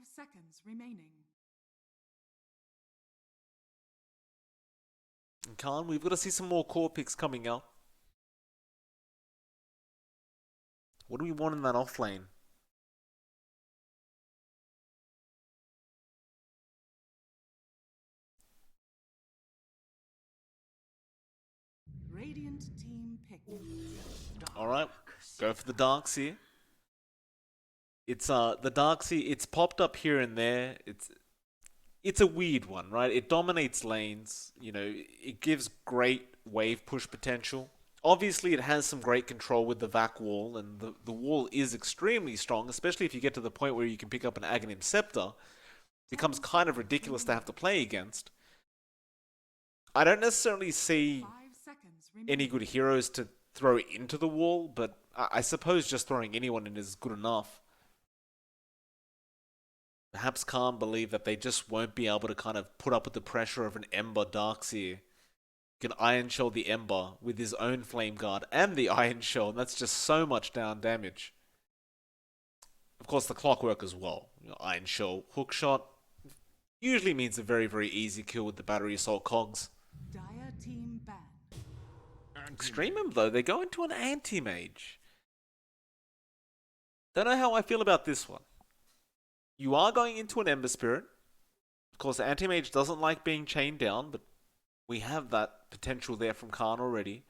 seconds remaining. And Khan, we've got to see some more core picks coming out. What do we want in that off lane? Radiant team pick. Alright, go for the Darkseer. It's the Darkseer, it's popped up here and there. It's a weird one, right? It dominates lanes, you know, it gives great wave push potential. Obviously, it has some great control with the Vac wall, and the wall is extremely strong, especially if you get to the point where you can pick up an Aghanim Scepter. It becomes kind of ridiculous to have to play against. I don't necessarily see any good heroes to throw into the wall, but I suppose just throwing anyone in is good enough. Perhaps can't believe that they just won't be able to kind of put up with the pressure of an Ember Darkseer. Can Iron Shell the Ember with his own Flame Guard and the Iron Shell, and that's just so much down damage. Of course, the Clockwork as well. You know, Iron Shell, Hookshot, usually means a very, very easy kill with the Battery Assault Cogs. Dire team ban. Extremum, though, they go into an Anti-Mage. Don't know how I feel about this one. You are going into an Ember Spirit. Of course, the Anti-Mage doesn't like being chained down, but we have that potential there from Khan already.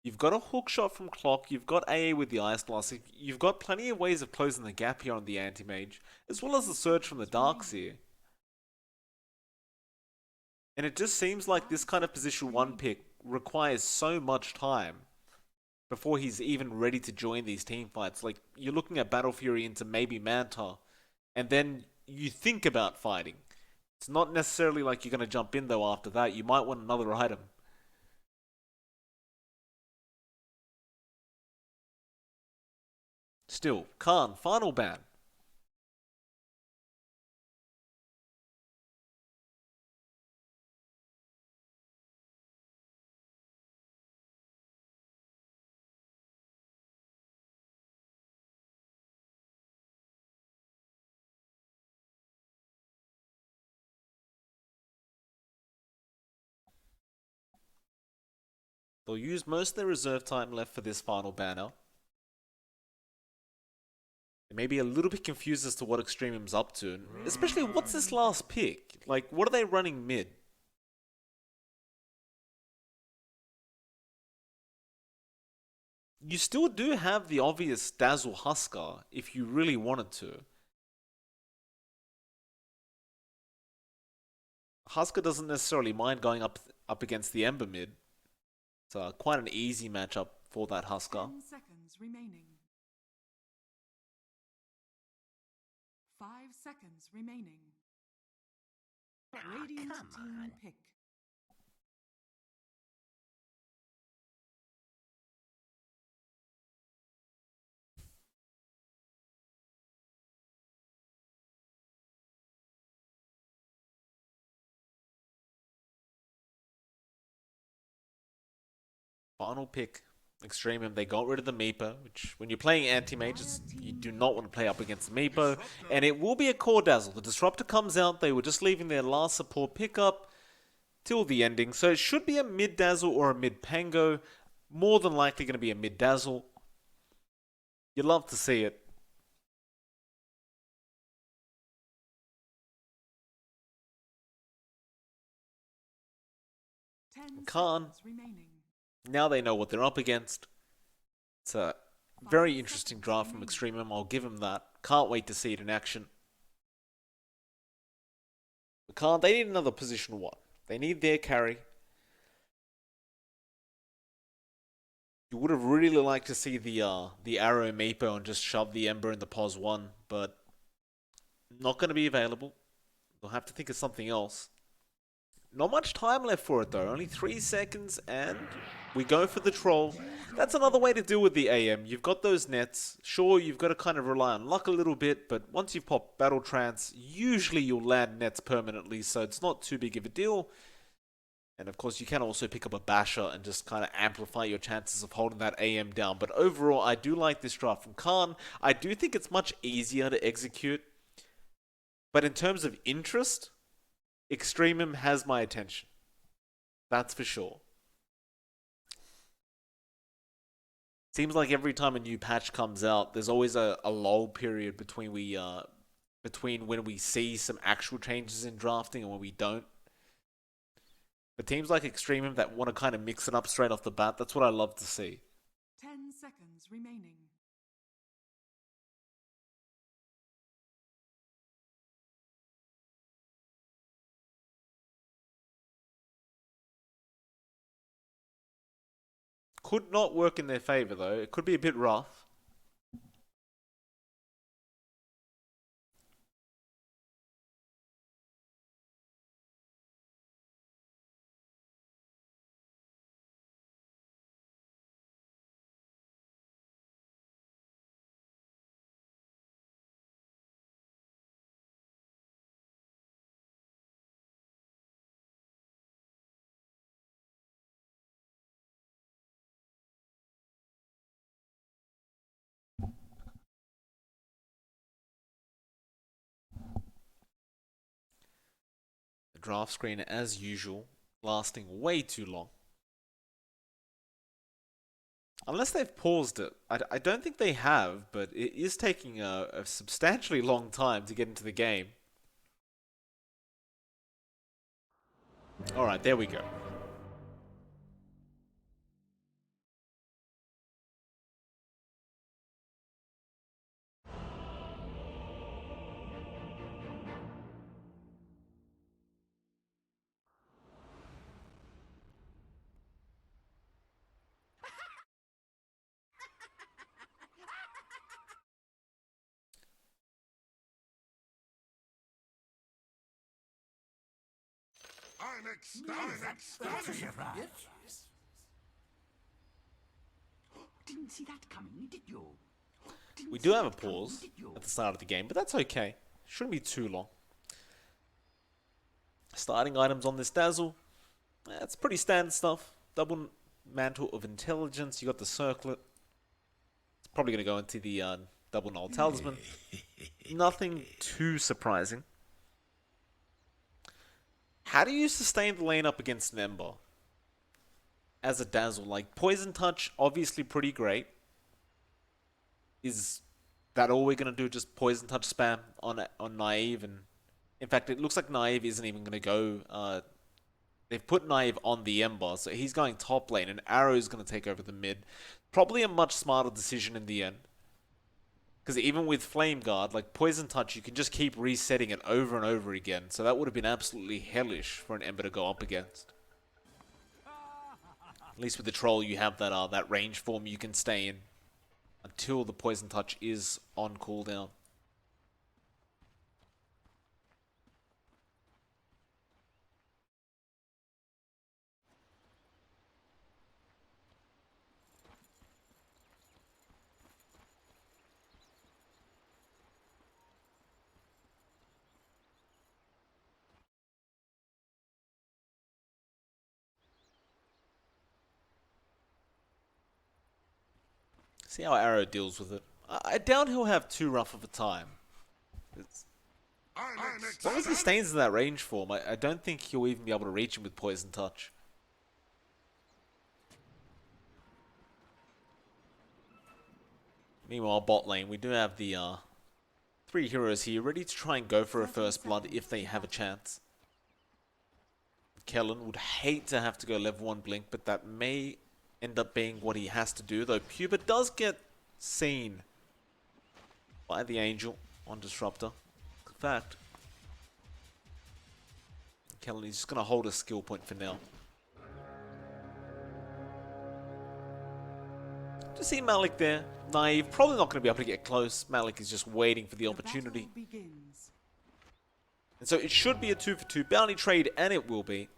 You've got a Hookshot from Clock, you've got AA with the Ice Blast, you've got plenty of ways of closing the gap here on the Anti-Mage, as well as the Surge from the Darkseer. And it just seems like this kind of position 1 pick requires so much time before he's even ready to join these team fights. Like, you're looking at Battle Fury into maybe Manta, and then you think about fighting. It's not necessarily like you're going to jump in, though, after that. You might want another item. Still, Khan, final ban. They'll use most of their reserve time left for this final banner. They may be a little bit confused as to what Extremum's up to, and especially what's this last pick? Like, what are they running mid? You still do have the obvious Dazzle Huskar if you really wanted to. Huskar doesn't necessarily mind going up against the Ember mid. It's quite an easy matchup for that Huskar. 10 seconds remaining. 5 seconds remaining. Radiant team pick. Final pick. Extremum, they got rid of the Meepo, which when you're playing anti-mage, you do not want to play up against the Meepo, and it will be a core dazzle. The Disruptor comes out, they were just leaving their last support pickup till the ending, so it should be a mid dazzle or a mid pango, more than likely going to be a mid dazzle. You'd love to see it. Khan, now they know what they're up against. It's a very interesting draft from Extremum, I'll give him that. Can't wait to see it in action. But Khan, they need another position 1. They need their carry. You would have really liked to see the Arrow Meepo and just shove the Ember in the Pos 1, but not going to be available. They'll have to think of something else. Not much time left for it though, only 3 seconds, and we go for the troll. That's another way to deal with the AM. You've got those nets. Sure, you've got to kind of rely on luck a little bit, but once you've popped Battle Trance, usually you'll land nets permanently, so it's not too big of a deal. And of course, you can also pick up a Basher and just kind of amplify your chances of holding that AM down. But overall, I do like this draft from Khan. I do think it's much easier to execute But in terms of interest, Extremum has my attention. That's for sure. Seems like every time a new patch comes out, there's always a lull period between when we see some actual changes in drafting and when we don't. But teams like Extremum that want to kind of mix it up straight off the bat, that's what I love to see. 10 seconds remaining. Could not work in their favor though. It could be a bit rough. The draft screen, as usual, lasting way too long. Unless they've paused it. I don't think they have, but it is taking a substantially long time to get into the game. Alright, there we go. I'm ecstatic. Yes. Didn't see that coming, did you? We do have a pause at the start of the game, but that's okay. Shouldn't be too long. Starting items on this Dazzle. It's pretty standard stuff. Double Mantle of Intelligence. You got the Circlet. It's probably going to go into the Double Null Talisman. Nothing too surprising. How do you sustain the lane up against an Ember? As a Dazzle, like Poison Touch, obviously pretty great. Is that all we're gonna do? Just Poison Touch spam on Naive, and in fact, it looks like Naive isn't even gonna go. They've put Naive on the Ember, so he's going top lane, and Arrow's gonna take over the mid. Probably a much smarter decision in the end. Because even with Flame Guard, like Poison Touch, you can just keep resetting it over and over again. So that would have been absolutely hellish for an Ember to go up against. At least with the Troll, you have that range form you can stay in until the Poison Touch is on cooldown. See how Arrow deals with it. I doubt he'll have too rough of a time. As long as he stays in that range form, I don't think he'll even be able to reach him with Poison Touch. Meanwhile, bot lane, we do have the 3 heroes here ready to try and go for a first blood if they have a chance. Kellen would hate to have to go level 1 Blink, but that may end up being what he has to do, though Puber does get seen by the Angel on Disruptor. In fact, Kellen is just going to hold a skill point for now. Just see Malik there. Naive, probably not going to be able to get close. Malik is just waiting for the opportunity. And so it should be a 2-for-2 bounty trade, and it will be.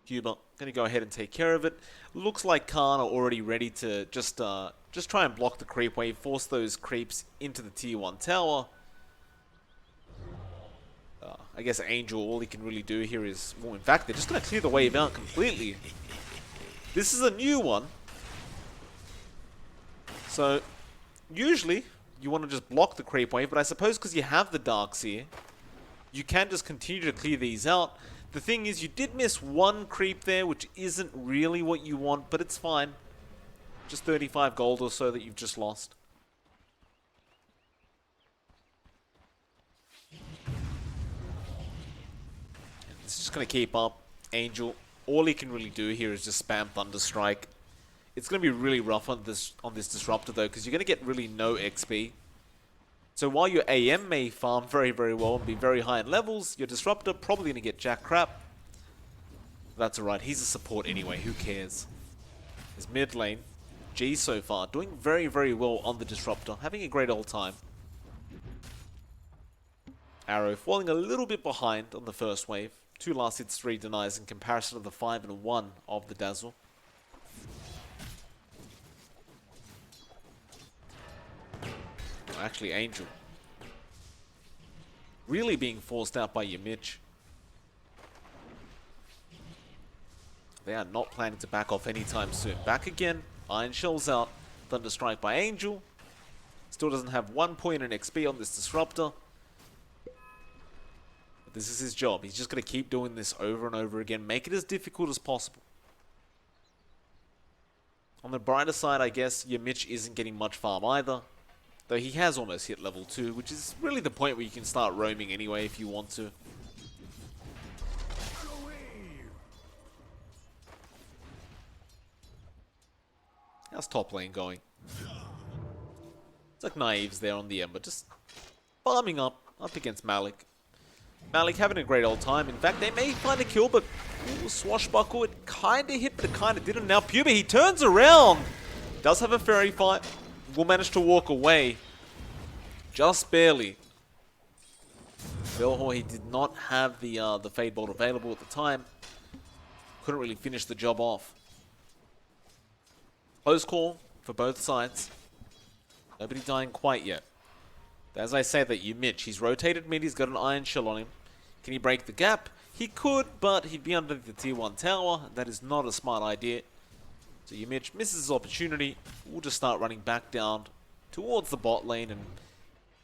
Huber going to go ahead and take care of it. Looks like Khan are already ready to just try and block the creep wave, force those creeps into the tier 1 tower. I guess Angel, all he can really do here is, well, in fact, they're just going to clear the wave out completely. This is a new one. So, usually, you want to just block the creep wave, but I suppose because you have the Darkseer, you can just continue to clear these out. The thing is, you did miss one creep there, which isn't really what you want, but it's fine. Just 35 gold or so that you've just lost. It's just going to keep up. Angel, all he can really do here is just spam Thunderstrike. It's going to be really rough on this Disruptor, though, because you're going to get really no XP. So while your AM may farm very, very well and be very high in levels, your Disruptor probably going to get jack crap. That's alright, he's a support anyway, who cares? His mid lane, G so far, doing very, very well on the Disruptor, having a great old time. Arrow falling a little bit behind on the first wave. 2 last hits, 3 denies in comparison to the 5 and 1 of the Dazzle. Actually, Angel. Really being forced out by your Mitch. They are not planning to back off anytime soon. Back again. Iron Shell's out. Thunderstrike by Angel. Still doesn't have 1 point in XP on this Disruptor. But this is his job. He's just going to keep doing this over and over again. Make it as difficult as possible. On the brighter side, I guess, your Mitch isn't getting much farm either. Though he has almost hit level 2, which is really the point where you can start roaming anyway if you want to. How's top lane going? It's like Naive's there on the Ember, just farming up against Malik. Malik having a great old time. In fact, they may find a kill, but ooh, Swashbuckle, it kind of hit, but it kind of didn't. Now Puba, he turns around. Does have a fairy fight. Will manage to walk away. Just barely. Velhor, he did not have the Fade Bolt available at the time. Couldn't really finish the job off. Close call for both sides. Nobody dying quite yet. As I say that, you Mitch, he's rotated mid, he's got an Iron Shell on him. Can he break the gap? He could, but he'd be under the tier 1 tower. That is not a smart idea. So you Mitch misses his opportunity. We'll just start running back down towards the bot lane. And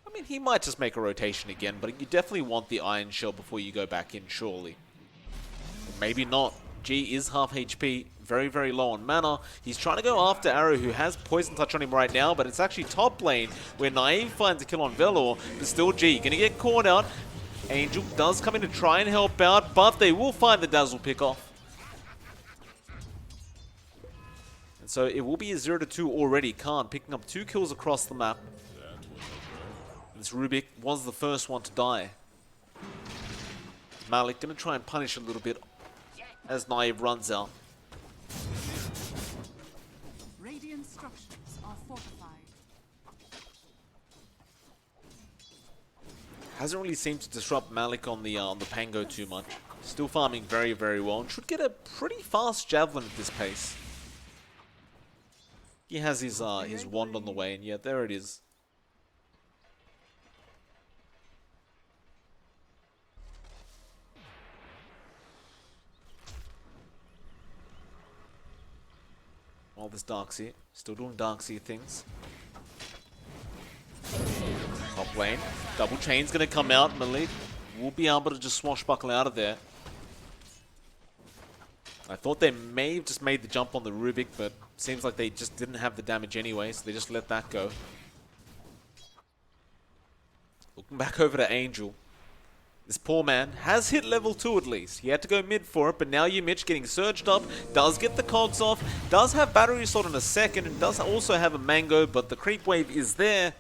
I mean, he might just make a rotation again, but you definitely want the Iron Shell before you go back in, surely. Or maybe not. G is half HP, very, very low on mana. He's trying to go after Arrow, who has Poison Touch on him right now, but it's actually top lane where Naive finds a kill on Velor, but still G. Gonna get caught out. Angel does come in to try and help out, but they will find the Dazzle pick off. And so it will be a 0-2 already. Khan picking up 2 kills across the map. This Rubik was the first one to die. Malik gonna try and punish a little bit as Naive runs out. Radiant structures are fortified. Hasn't really seemed to disrupt Malik on the Pango too much. Still farming very, very well and should get a pretty fast Javelin at this pace. He has his wand on the way, and yeah, there it is. All this Darkseer, still doing Darkseer things. Top lane, double chain's gonna come out. Malik will be able to just swashbuckle out of there. I thought they may have just made the jump on the Rubik, but seems like they just didn't have the damage anyway, so they just let that go. Looking back over to Angel. This poor man has hit level 2 at least. He had to go mid for it, but now Mitch getting surged up, does get the cogs off, does have battery assault in a second, and does also have a mango, but the creep wave is there.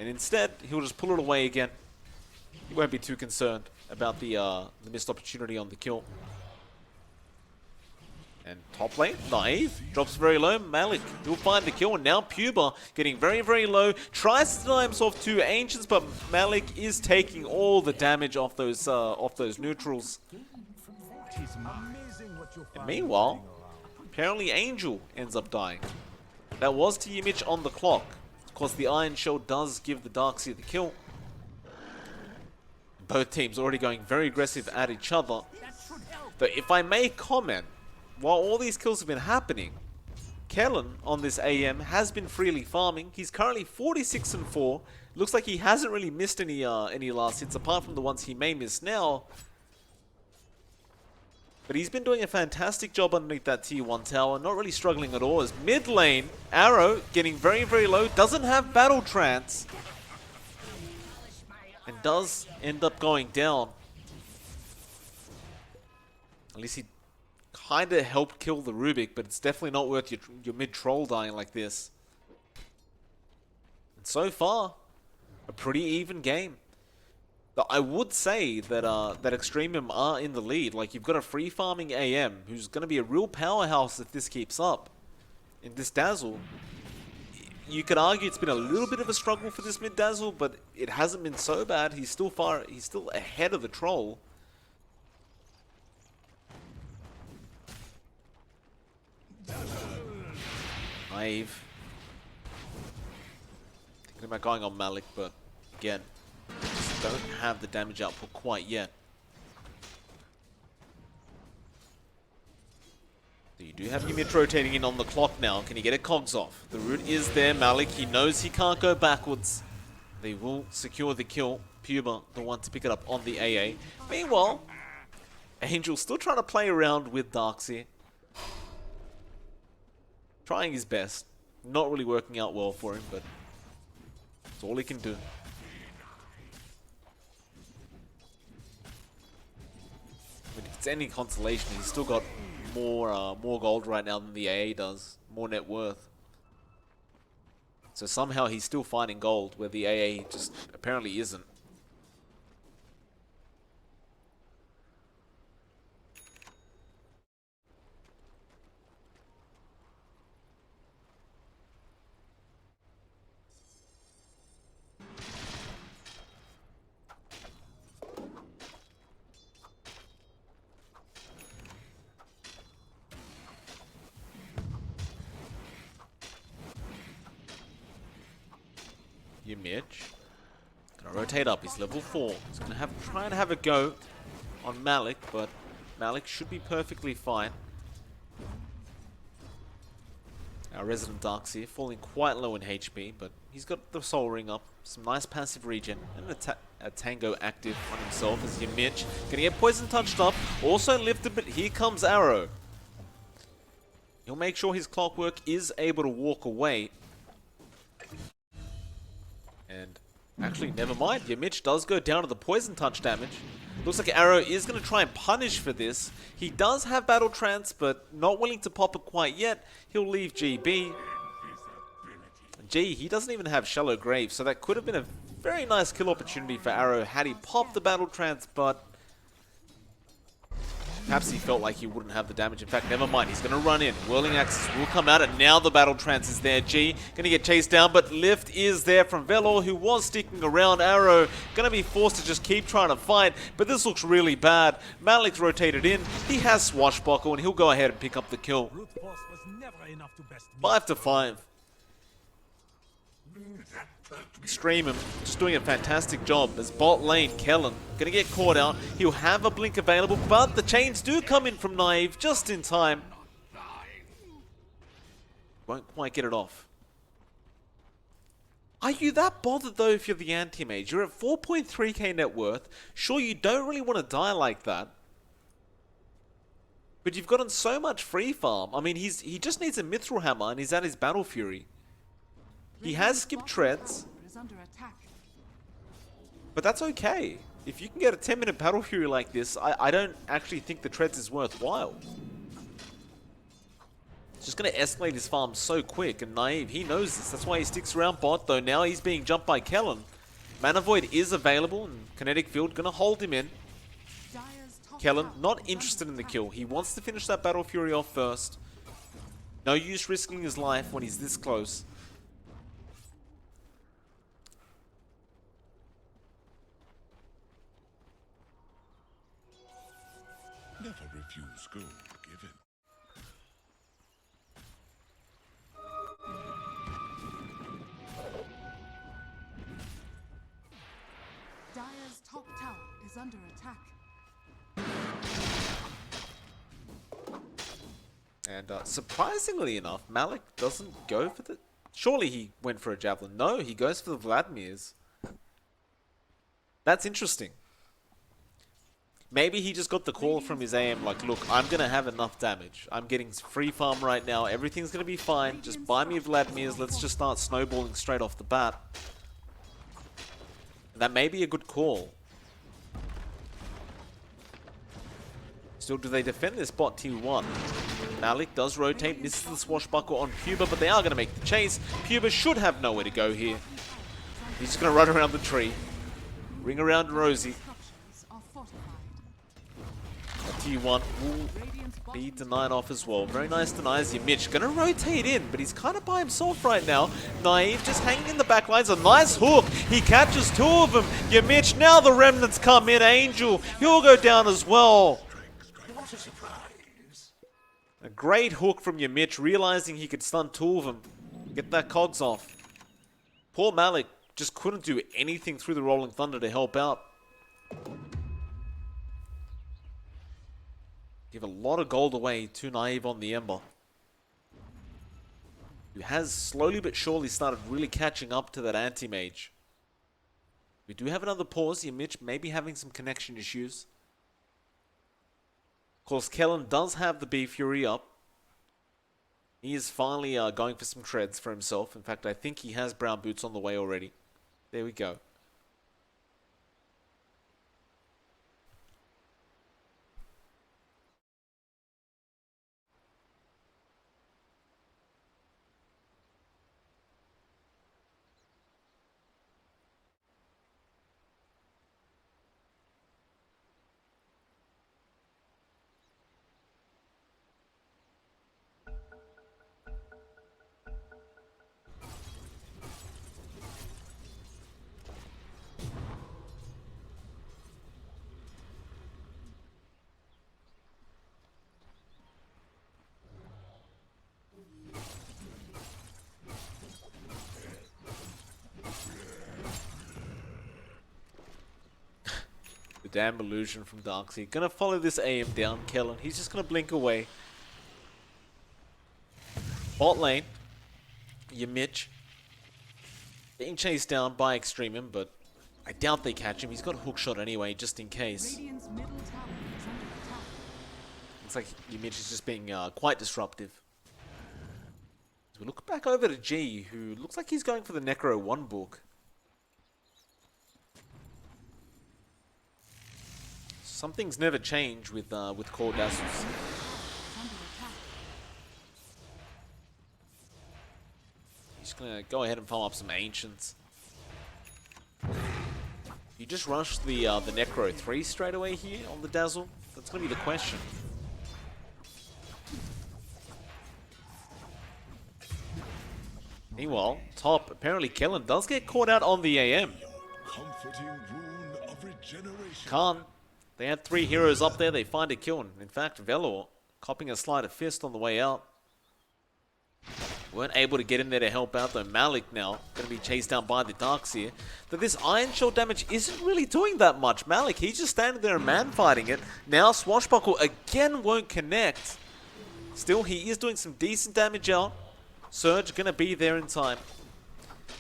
And instead, he'll just pull it away again. He won't be too concerned about the missed opportunity on the kill. And top lane, Naive, drops very low. Malik, he'll find the kill. And now Puba getting very, very low. Tries to deny himself to Ancients, but Malik is taking all the damage off those neutrals. And meanwhile, apparently Angel ends up dying. That was to Yimich on the clock. Of course, the Iron Shell does give the Darkseer the kill. Both teams already going very aggressive at each other. Though, if I may comment, while all these kills have been happening, Kellen on this AM has been freely farming. He's currently 46-4, Looks like he hasn't really missed any last hits apart from the ones he may miss now. But he's been doing a fantastic job underneath that tier 1 tower, not really struggling at all. As mid lane, Arrow getting very, very low, doesn't have battle trance, and does end up going down. At least he kind of helped kill the Rubik, but it's definitely not worth your mid troll dying like this. And so far, a pretty even game. I would say that that Extremum are in the lead. Like, you've got a free farming AM who's going to be a real powerhouse if this keeps up. In this Dazzle, you could argue it's been a little bit of a struggle for this mid Dazzle, but it hasn't been so bad. He's still ahead of the troll. Naive. Thinking about going on Malik, but again, don't have the damage output quite yet. So you do have your mid rotating in on the clock now. Can he get a cogs off? The root is there. Malik, he knows he can't go backwards. They will secure the kill. Puma, the one to pick it up on the AA. Meanwhile, Angel still trying to play around with Darkseer. Trying his best. Not really working out well for him, but it's all he can do. But if it's any consolation, he's still got more gold right now than the AA does. More net worth. So somehow he's still finding gold where the AA just apparently isn't. Mitch. Gonna rotate up, he's level 4. He's gonna try and have a go on Malik, but Malik should be perfectly fine. Our resident Darkseer falling quite low in HP, but he's got the soul ring up, some nice passive regen, and a tango active on himself as Mitch. Gonna get poison touched up, also lifted, but here comes Arrow. He'll make sure his clockwork is able to walk away. And actually, never mind. Mitch does go down to the poison touch damage. Looks like Arrow is going to try and punish for this. He does have battle trance, but not willing to pop it quite yet. He'll leave GB. G, he doesn't even have Shallow Grave, so that could have been a very nice kill opportunity for Arrow had he popped the battle trance, but perhaps he felt like he wouldn't have the damage. In fact, never mind. He's going to run in. Whirling Axis will come out, and now the battle trance is there. G going to get chased down, but lift is there from Velor, who was sticking around. Arrow going to be forced to just keep trying to fight, but this looks really bad. Malik's rotated in. He has Swashbuckle, and he'll go ahead and pick up the kill. 5-5. Extremum just doing a fantastic job as bot lane. Kellen gonna get caught out. He'll have a blink available, but the chains do come in from Naive just in time. Won't quite get it off. Are you that bothered though if you're the anti-mage? You're at 4.3k net worth. Sure, you don't really want to die like that, but you've gotten so much free farm. I mean, he just needs a Mithril Hammer and he's at his Battle Fury. He has skipped treads, but that's okay. If you can get a 10-minute Battle Fury like this, I don't actually think the treads is worthwhile. It's just going to escalate his farm so quick, and Naive, he knows this. That's why he sticks around bot, though now he's being jumped by Kellen. Mana Void is available, and Kinetic Field going to hold him in. Kellen, not interested in the kill. He wants to finish that Battle Fury off first. No use risking his life when he's this close. Never refuse gold given. Dire's top tower is under attack. And surprisingly enough, Malik doesn't go for the... Surely he went for a Javelin. No, he goes for the Vladimir's. That's interesting. Maybe he just got the call from his AM like, look, I'm going to have enough damage. I'm getting free farm right now. Everything's going to be fine. Just buy me Vladimir's. Let's just start snowballing straight off the bat. That may be a good call. Still, do they defend this bot T1? Malik does rotate, misses the swashbuckle on Puba, but they are going to make the chase. Puba should have nowhere to go here. He's just going to run around the tree. Ring around Rosie. Structures are fortified. T1 will be denied off as well. Very nice denies you. Mitch going to rotate in, but he's kind of by himself right now. Naive just hanging in the back lines. A nice hook. He catches two of them. You Mitch. Now the remnants come in. Angel, he'll go down as well. What a surprise. A great hook from your Mitch, realizing he could stun two of them. Get that cogs off. Poor Malik just couldn't do anything through the Rolling Thunder to help out. Give a lot of gold away to Naive on the Ember, who has slowly but surely started really catching up to that anti-mage. We do have another pause here. Mitch may be having some connection issues. Of course, Kellen does have the B Fury up. He is finally going for some treads for himself. In fact, I think he has brown boots on the way already. There we go. The damn illusion from Darkseid. Gonna follow this AM down, Kellen. He's just gonna blink away. Bot lane. Your Mitch. Being chased down by Extremum, but I doubt they catch him. He's got a hook shot anyway, just in case. Radiant's middle tower is under attack. Looks like your Mitch is just being quite disruptive. As we look back over to G, who looks like he's going for the Necro 1 book. Some things never change with core dazzles. Under attack. He's gonna go ahead and farm up some ancients. You just rush the Necro 3 straight away here on the dazzle. That's gonna be the question. Meanwhile, top apparently Kellen does get caught out on the AM. Comforting rune of regeneration. Khan. They had three heroes up there, they find a kill. And in fact, Velor copping a sleight of fist on the way out. Weren't able to get in there to help out, though Malik now going to be chased down by the Darkseer. But this Iron Shell damage isn't really doing that much. Malik, he's just standing there and man-fighting it. Now Swashbuckle again won't connect. Still, he is doing some decent damage out. Surge going to be there in time.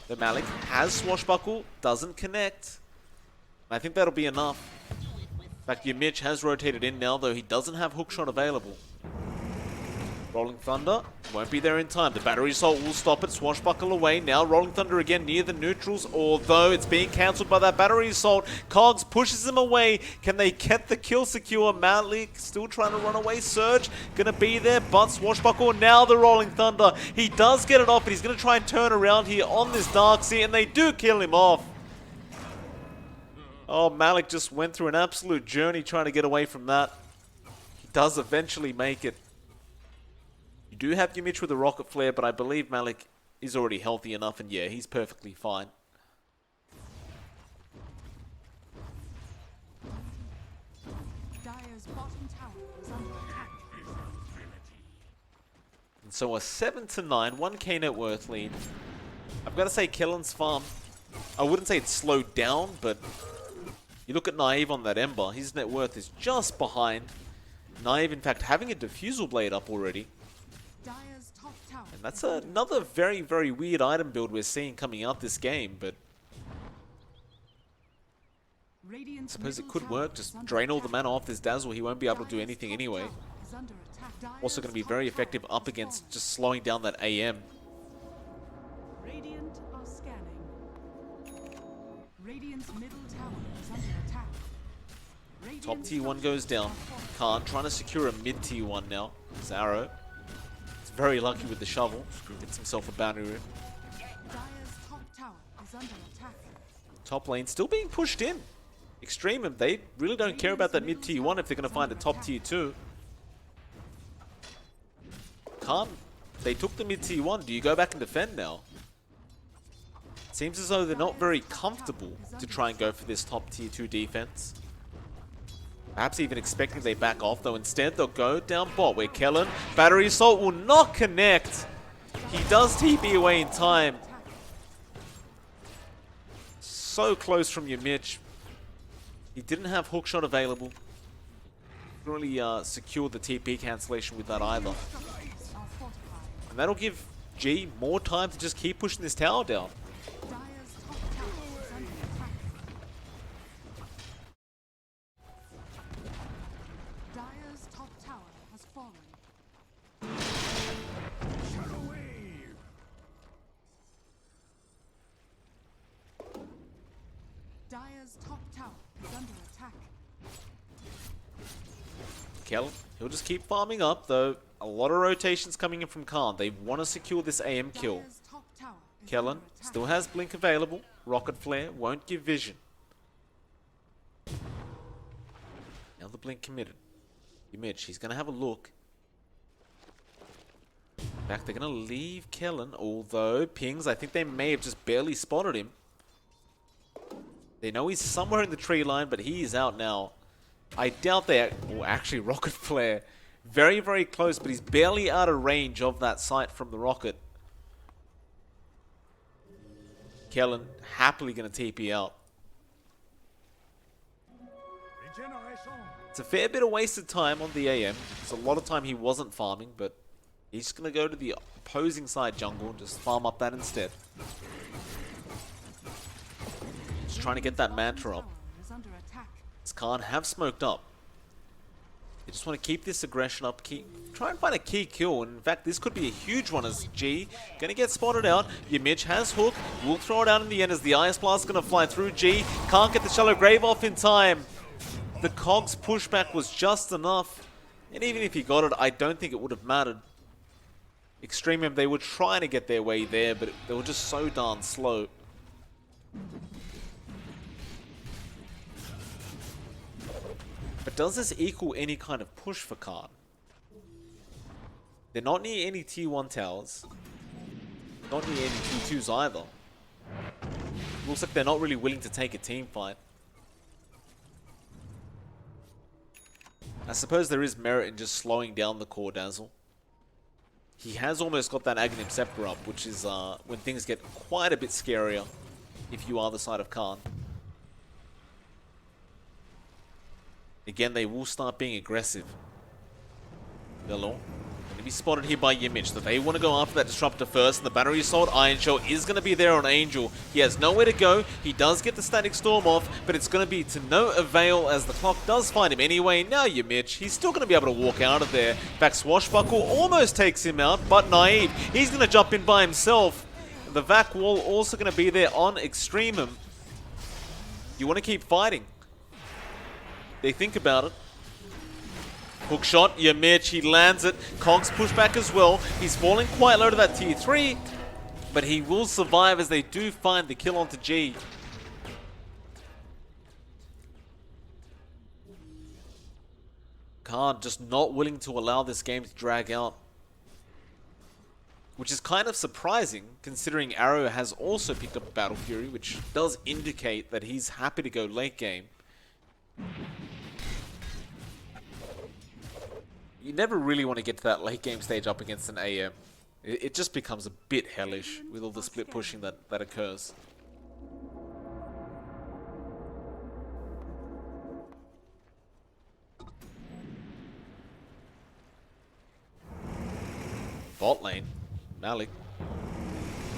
The Malik has Swashbuckle, doesn't connect. I think that'll be enough. In fact, your Mitch has rotated in now, though he doesn't have hookshot available. Rolling Thunder won't be there in time. The Battery Assault will stop it. Swashbuckle away. Now Rolling Thunder again near the neutrals, although it's being cancelled by that Battery Assault. Cogs pushes him away. Can they get the kill secure? Malik still trying to run away. Surge gonna be there, but Swashbuckle now the Rolling Thunder. He does get it off, but he's gonna try and turn around here on this Darkseer, and they do kill him off. Oh, Malik just went through an absolute journey trying to get away from that. He does eventually make it. You do have your Mitch with a rocket flare, but I believe Malik is already healthy enough, and yeah, he's perfectly fine. Dire's bottom tower is under attack. And so a 7-9, 1k net worth lead. I've got to say Kellen's farm, I wouldn't say it's slowed down, but you look at Naive on that Ember, his net worth is just behind. Naive, in fact, having a Diffusal Blade up already. Dire's top tower. And that's another very, very weird item build we're seeing coming out this game, but Radiant's Suppose it middle could tower work. is Just under drain all the attack. mana off this Dazzle. He won't be able to do Dire's anything top anyway. tower is under attack. Also going to be Dire's very top tower effective up has against fallen. just slowing down that AM. Radiant are scanning. Radiant's middle tower is under attack. Top Radiant's tier 1 goes down. Khan trying to secure a mid tier 1 now. It's Arrow. He's very lucky with the shovel. Gets himself a boundary room. Dire's top tower is under attack. Top lane still being pushed in. Extremum, they really don't care about that mid tier 1 if they're going to find a top tier 2. Khan, they took the mid tier 1. Do you go back and defend now? Seems as though they're not very comfortable to try and go for this top tier 2 defense. Perhaps even expecting they back off, though instead they'll go down bot where Kellen, Battery Assault will not connect. He does TP away in time. So close from your Mitch. He didn't have hookshot available. Couldn't really secure the TP cancellation with that either. Are fortified. And that'll give G more time to just keep pushing this tower down. Dire's top tower is under attack. Dire's top tower has fallen. Shadow Wave. Dire's top tower is under attack. Kellen, he'll just keep farming up, though. A lot of rotations coming in from Khan. They want to secure this AM kill. Dire's top tower is Kellen under attack. still has Blink available. Rocket Flare won't give vision. Now the Blink committed. Mitch, he's going to have a look. In fact, they're going to leave Kellen, although Pings, I think they may have just barely spotted him. They know he's somewhere in the tree line, but he is out now. I doubt they... Oh, actually, Rocket Flare. Very, very close, but he's barely out of range of that sight from the rocket. Kellen happily going to TP out. Regeneration. It's a fair bit of wasted time on the AM. It's a lot of time he wasn't farming, but he's just going to go to the opposing side jungle and just farm up that instead. Just trying to get that mantra up. Tower is under attack. This Khan have smoked up. They just want to keep this aggression up, try and find a key kill. And in fact, this could be a huge one as G going to get spotted out. Yamich has hook, will throw it out in the end as the Ice Blast is going to fly through. G can't get the Shallow Grave off in time. The Cogs pushback was just enough. And even if he got it, I don't think it would have mattered. Extremum, they were trying to get their way there, but they were just so darn slow. But does this equal any kind of push for Khan? They're not near any tier 1 towers. Not near any tier 2s either. Looks like they're not really willing to take a team fight. I suppose there is merit in just slowing down the core Dazzle. He has almost got that Aghanim Scepter up, which is when things get quite a bit scarier if you are the side of Khan. Again, they will start being aggressive. Velo going to be spotted here by Yimich. So they want to go after that Disruptor first. And the Battery Assault Iron Shell is going to be there on Angel. He has nowhere to go. He does get the Static Storm off, but it's going to be to no avail as the clock does find him anyway. Now Yimich, he's still going to be able to walk out of there. In fact, Swashbuckle almost takes him out, but Naive, he's going to jump in by himself. The Vac Wall also going to be there on Extremum. You want to keep fighting. They think about it. Hook shot, Yamich, he lands it. Cogs push back as well. He's falling quite low to that tier 3, but he will survive as they do find the kill onto G. Khan just not willing to allow this game to drag out. Which is kind of surprising, considering Arrow has also picked up Battle Fury, which does indicate that he's happy to go late game. You never really want to get to that late game stage up against an AM. It just becomes a bit hellish with all the split pushing that occurs. Bot lane. Malik.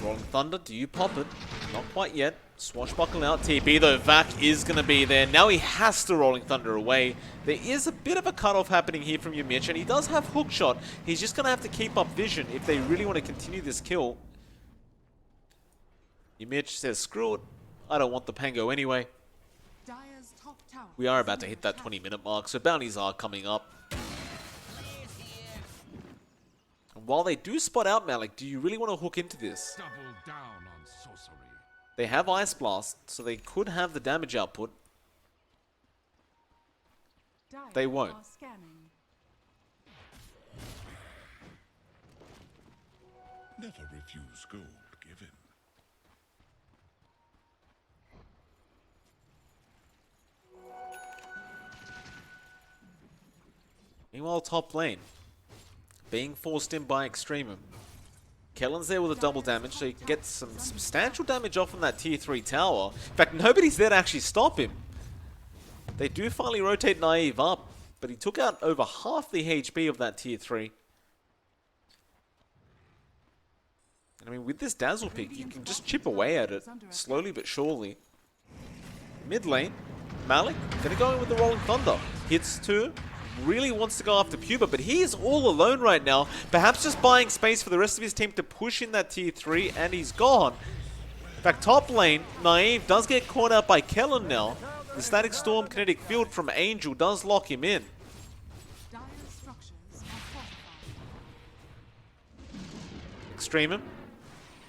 Rolling Thunder, do you pop it? Not quite yet. Swashbuckle out. TP though. Vac is going to be there. Now he has to Rolling Thunder away. There is a bit of a cutoff happening here from Yamich, and he does have hookshot. He's just going to have to keep up vision if they really want to continue this kill. Yamich says, screw it. I don't want the Pango anyway. Dire's top tower We are is about to under hit that attack. 20-minute mark, so bounties are coming up. And while they do spot out Malik, do you really want to hook into this? Double down on sorcery. They have Ice Blast, so they could have the damage output. Dire They won't. are scanning. Never refuse gold given. Meanwhile, top lane, being forced in by Extremum. Kellen's there with a double damage, so he can get some substantial damage off on that tier 3 tower. In fact, nobody's there to actually stop him. They do finally rotate Naive up, but he took out over half the HP of that tier 3. And I mean, with this Dazzle pick, you can just chip away at it, slowly but surely. Mid lane, Malik, gonna go in with the Rolling Thunder. Hits 2. Really wants to go after Puba, but he is all alone right now. Perhaps just buying space for the rest of his team to push in that tier 3, and he's gone. In fact, top lane, Naive does get caught out by Kellen now. The Static Storm Kinetic Field from Angel does lock him in. Dire's structures are fortified. Extremum,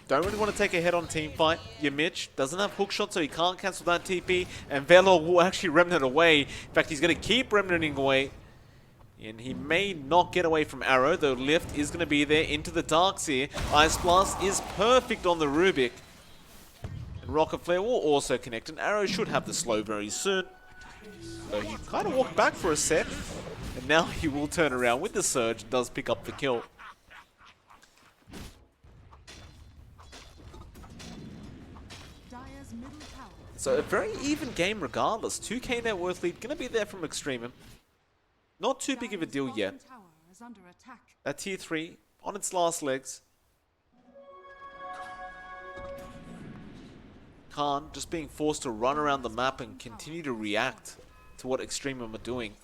don't really want to take a head-on team fight. Yamich doesn't have hookshot, so he can't cancel that TP, and Velo will actually Remnant away. In fact, he's going to keep Remnanting away. And he may not get away from Arrow, though Lift is going to be there into the Darks here. Ice Blast is perfect on the Rubik. And Rocket Flare will also connect, and Arrow should have the slow very soon. So he kind of walked back for a set, and now he will turn around with the Surge and does pick up the kill. Dire's middle tower So a very even game regardless. 2k net worth lead going to be there from Extremum. Not too big of a Dire's deal bottom yet. tower is under attack. That tier 3 on its last legs. Khan just being forced to run around the map and continue to react to what Extremum are doing.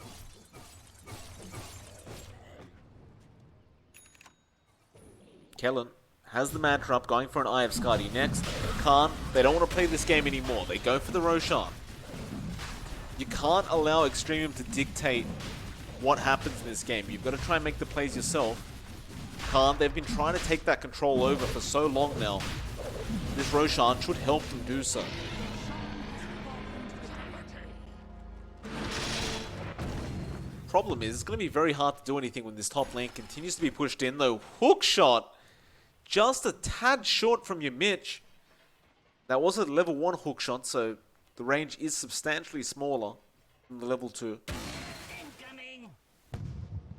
Kellen has the Mantra up, going for an Eye of Skadi next. Khan, they don't want to play this game anymore. They go for the Roshan. You can't allow Extremum to dictate what happens in this game. You've got to try and make the plays yourself. Khan, they've been trying to take that control over for so long now. This Roshan should help them do so. Problem is, it's going to be very hard to do anything when this top lane continues to be pushed in, though. Hookshot, just a tad short from your Mitch. That was a level 1 hookshot, so the range is substantially smaller than the level 2.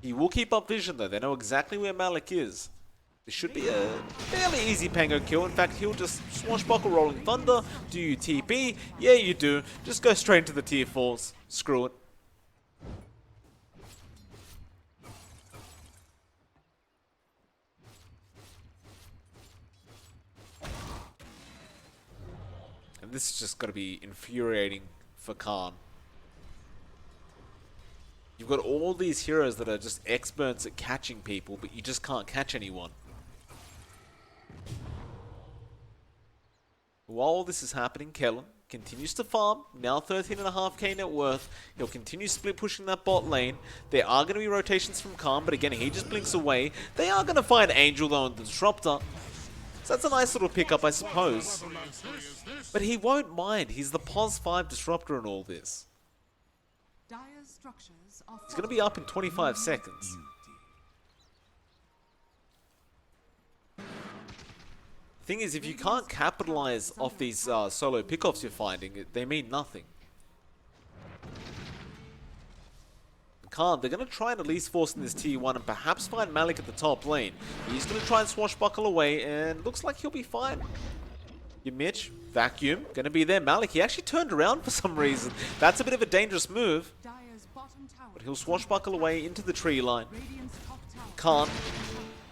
He will keep up vision though, they know exactly where Malik is. This should be a fairly easy Pango kill. In fact, he'll just swashbuckle Rolling Thunder. Do you TP? Yeah, you do. Just go straight into the tier 4s. Screw it. And this is just going to be infuriating for Khan. You've got all these heroes that are just experts at catching people, but you just can't catch anyone. While this is happening, Kellen continues to farm, now 13.5k net worth. He'll continue split pushing that bot lane. There are going to be rotations from Khan, but again, he just blinks away. They are going to find Angel though and the Disruptor. So that's a nice little pickup, I suppose. But he won't mind. He's the POS 5 Disruptor in all this. Dire's structures are He's going to be up in 25 seconds. Thing is, if you can't capitalize off these solo pickoffs you're finding, they mean nothing. Khan, they're going to try and at least force in this tier 1 and perhaps find Malik at the top lane. He's going to try and swashbuckle away, and looks like he'll be fine. Your Mitch, Vacuum, going to be there. Malik, he actually turned around for some reason. That's a bit of a dangerous move. Dire's bottom tower. But he'll swashbuckle away into the tree line. Radiant's top tower. Can't.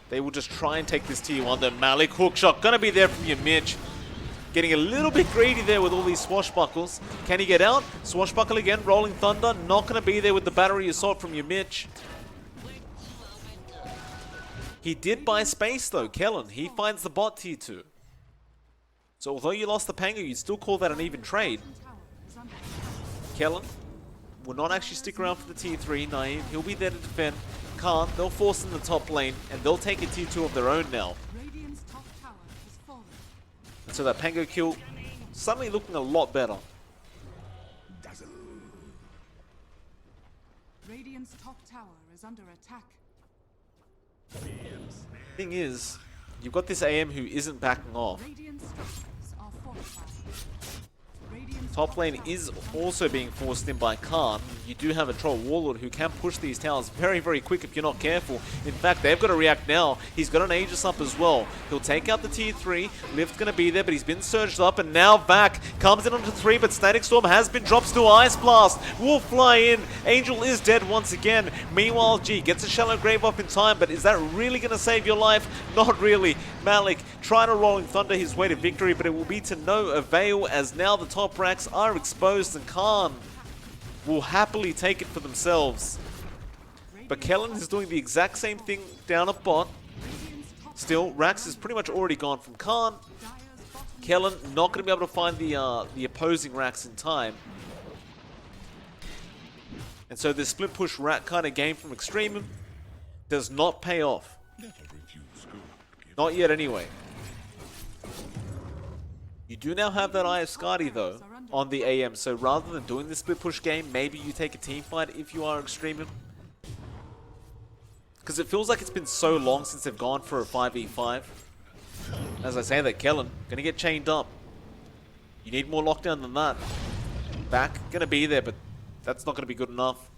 They will just try and take this tier 1. The Malik hookshot going to be there from your Mitch. Getting a little bit greedy there with all these swashbuckles. Can he get out? Swashbuckle again. Rolling Thunder. Not going to be there with the battery assault from your Mitch. He did buy space though, Kellen. He finds the bot tier 2. So although you lost the Pango, you'd still call that an even trade. Kellen will not actually stick around for the tier 3. Naive, he'll be there to defend. Can't. They'll force in the top lane, and they'll take a tier 2 of their own now. And so that Pango kill suddenly looking a lot better. Radiant's top tower is under attack. Thing is, you've got this AM who isn't backing off. Radiant structures are fortified. Top lane is also being forced in by Khan. You do have a Troll Warlord who can push these towers very, very quick if you're not careful. In fact, they've got to react now. He's got an Aegis up as well. He'll take out the tier 3. Lift's going to be there, but he's been surged up, and now back. Comes in onto 3, but Static Storm has been dropped to Ice Blast. Will fly in. Angel is dead once again. Meanwhile, G gets a Shallow Grave up in time, but is that really going to save your life? Not really. Malik trying to Rolling Thunder his way to victory, but it will be to no avail as now the top racks are exposed and Khan will happily take it for themselves. But Kellen is doing the exact same thing down at bot. Still, Rax is pretty much already gone from Khan. Kellen not going to be able to find the opposing Rax in time. And so this split push rat kind of game from Extremum does not pay off. Not yet anyway. You do now have that Eye of Skadi though on the AM, so rather than doing the split push game, maybe you take a team fight if you are Extremum. Because it feels like it's been so long since they've gone for a 5v5. As I say that, Kellen gonna get chained up. You need more lockdown than that. Back gonna be there, but that's not gonna be good enough.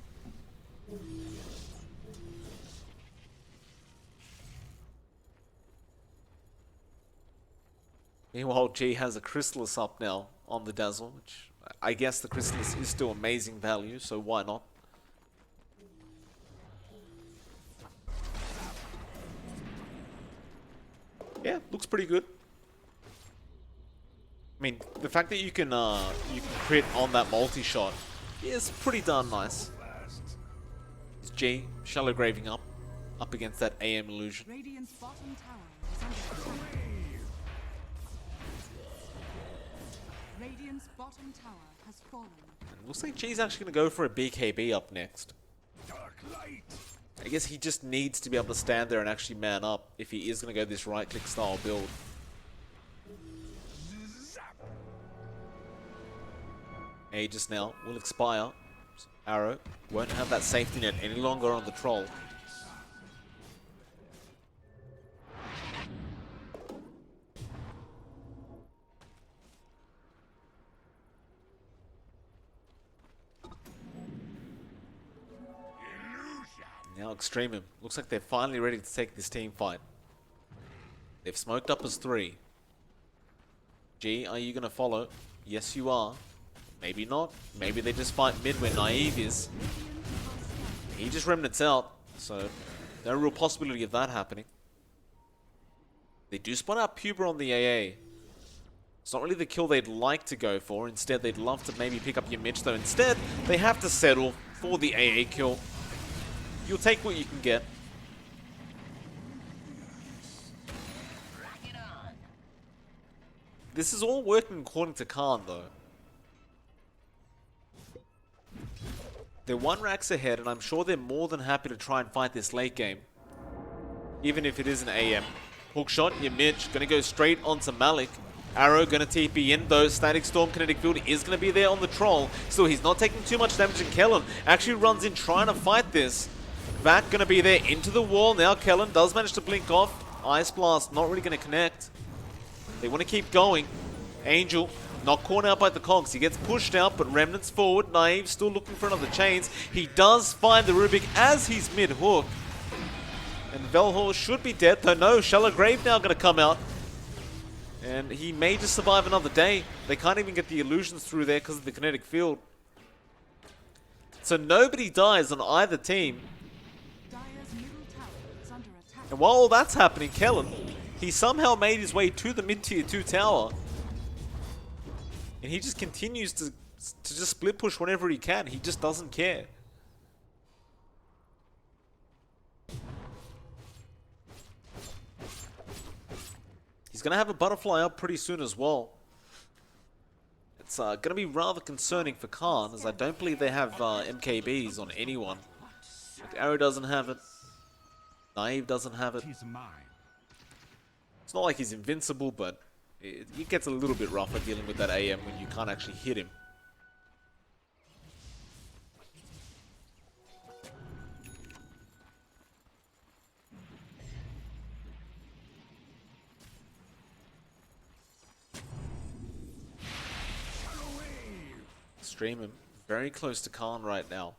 Meanwhile, G has a Chrysalis up now on the Dazzle, which I guess the Chrysalis is still amazing value, so why not? Yeah, looks pretty good. I mean, the fact that you can crit on that multi-shot is pretty darn nice. It's G, Shallow Graving up against that AM illusion. Radiant's bottom tower is under attack. Radiant's bottom tower has fallen. And looks like G's actually going to go for a BKB up next. I guess he just needs to be able to stand there and actually man up if he is going to go this right-click style build. Aegis now will expire. Arrow won't have that safety net any longer on the Troll. Now Extremum. Looks like they're finally ready to take this team fight. They've smoked up as 3. G, are you going to follow? Yes, you are. Maybe not. Maybe they just fight mid where Naive is. He just remnants out, so no real possibility of that happening. They do spawn out Puber on the AA. It's not really the kill they'd like to go for. Instead, they'd love to maybe pick up your Mitch, though. Instead, they have to settle for the AA kill. You'll take what you can get. This is all working according to Khan, though. They're 1 racks ahead, and I'm sure they're more than happy to try and fight this late game. Even if it is an AM. Hookshot, your Mitch, gonna go straight onto Malik. Arrow gonna TP in, though. Static Storm Kinetic Field is gonna be there on the Troll. Still, he's not taking too much damage, and Kellen actually runs in trying to fight this. Vac gonna be there into the wall. Now Kellen does manage to blink off. Ice Blast not really gonna connect. They want to keep going. Angel not caught out by the Conks. He gets pushed out, but Remnants forward. Naive still looking for another chains. He does find the Rubik as he's mid-hook. And Velhor should be dead, though no. Shallow Grave now gonna come out. And he may just survive another day. They can't even get the illusions through there because of the kinetic field. So nobody dies on either team. And while all that's happening, Kellen, he somehow made his way to the mid-tier 2 tower. And he just continues to just split push whenever he can. He just doesn't care. He's going to have a butterfly up pretty soon as well. It's going to be rather concerning for Khan, as I don't believe they have MKBs on anyone. Like, Arrow doesn't have it. Naive doesn't have it. Tis mine. It's not like he's invincible, but it gets a little bit rougher dealing with that AM when you can't actually hit him. Extremum, very close to Khan right now.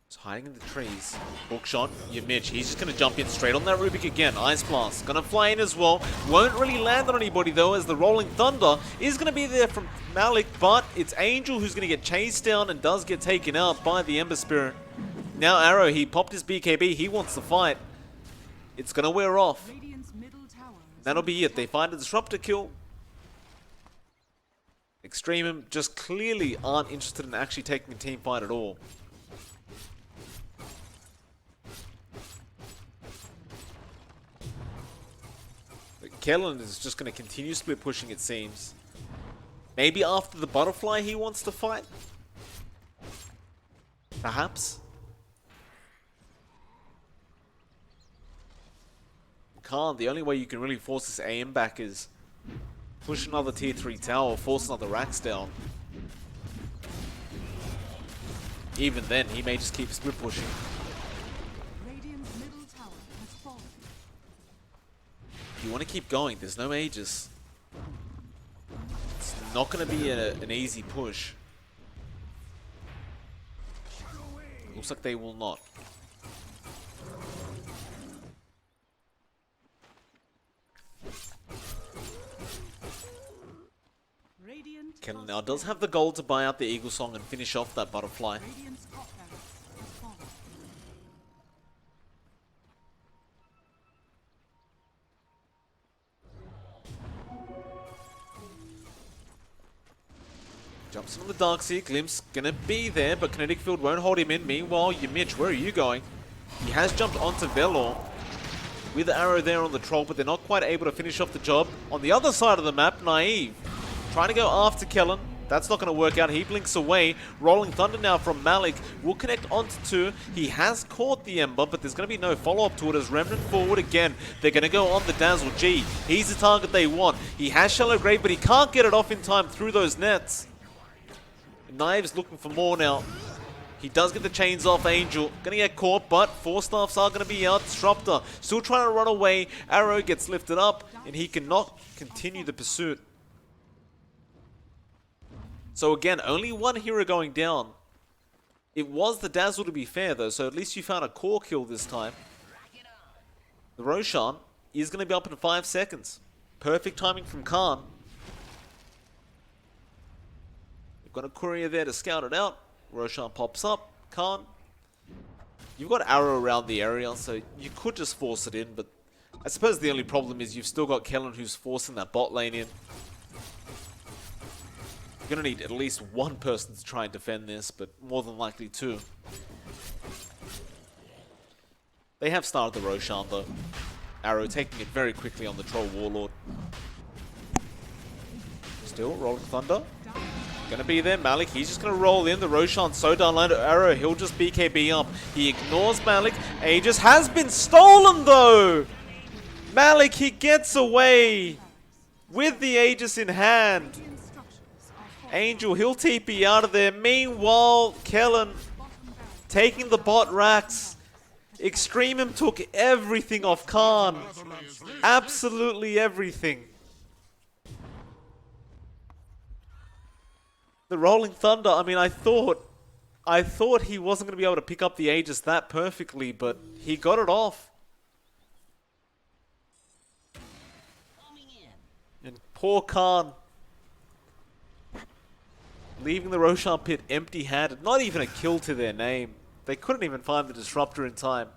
He's hiding in the trees. Hook shot, your Mitch. He's just going to jump in straight on that Rubik again. Ice Blast. Going to fly in as well. Won't really land on anybody though, as the Rolling Thunder is going to be there from Malik, but it's Angel who's going to get chased down and does get taken out by the Ember Spirit. Now Arrow, he popped his BKB. He wants to fight. It's going to wear off. Radiant's middle tower is That'll be it. They find a Disruptor kill. Extremum just clearly aren't interested in actually taking a team fight at all. But Kellen is just going to continue split pushing, it seems. Maybe after the butterfly he wants to fight? Perhaps? Can't. The only way you can really force this AM back is push another tier 3 tower, force another racks down. Even then, he may just keep split pushing. Radiant's middle tower has fallen. You want to keep going, there's no Aegis. It's not going to be an easy push. Looks like they will not. Kellen now does have the gold to buy out the Eagle Song and finish off that butterfly. Radiant's top barracks has fallen. Jumps into the Darkseer, Glimpse gonna be there, but Kinetic Field won't hold him in. Meanwhile, your Mitch, where are you going? He has jumped onto Velor with the arrow there on the troll, but they're not quite able to finish off the job. On the other side of the map, Naive trying to go after Kellen. That's not going to work out. He blinks away. Rolling Thunder now from Malik will connect onto 2. He has caught the Ember, but there's going to be no follow-up to it as Remnant forward again. They're going to go on the Dazzle G. He's the target they want. He has Shallow Grave, but he can't get it off in time through those nets. Knives looking for more now. He does get the chains off Angel. Gonna get caught, but 4 staffs are gonna be out. Disruptor still trying to run away. Arrow gets lifted up, and he cannot continue the pursuit. So again, only one hero going down. It was the Dazzle to be fair though, so at least you found a core kill this time. The Roshan is gonna be up in 5 seconds. Perfect timing from Khan. We've got a courier there to scout it out. Roshan pops up. Khan. You've got Arrow around the area, so you could just force it in, but I suppose the only problem is you've still got Kellen who's forcing that bot lane in. You're going to need at least one person to try and defend this, but more than likely 2. They have started the Roshan though. Arrow taking it very quickly on the Troll Warlord. Still, Rolling Thunder. Gonna be there, Malik. He's just gonna roll in. The Roshan so down line to Arrow. He'll just BKB up. He ignores Malik. Aegis has been stolen though! Malik, he gets away with the Aegis in hand. Radiant structures are falling. Angel, he'll TP out of there. Meanwhile, Kellen taking the bot racks. Extremum took everything off Khan. Absolutely everything. The Rolling Thunder, I mean, I thought he wasn't going to be able to pick up the Aegis that perfectly, but he got it off. And poor Khan, leaving the Roshan pit empty-handed. Not even a kill to their name. They couldn't even find the Disruptor in time.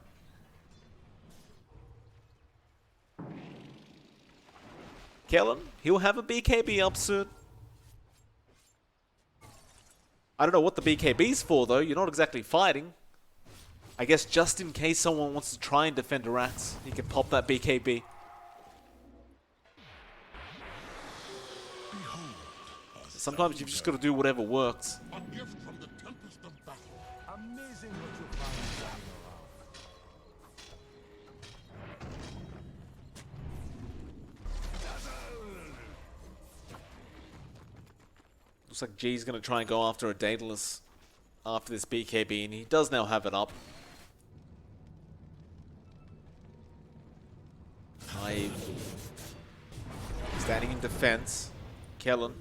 Kellen, he'll have a BKB up soon. I don't know what the BKB's for though, you're not exactly fighting. I guess just in case someone wants to try and defend a Rax, he can pop that BKB. Sometimes you've just got to do whatever works. A gift from the tempest of battle. Amazing what you find lying around. Looks like G's going to try and go after a Daedalus after this BKB, and he does now have it up. Naive. Standing in defense. Kellen.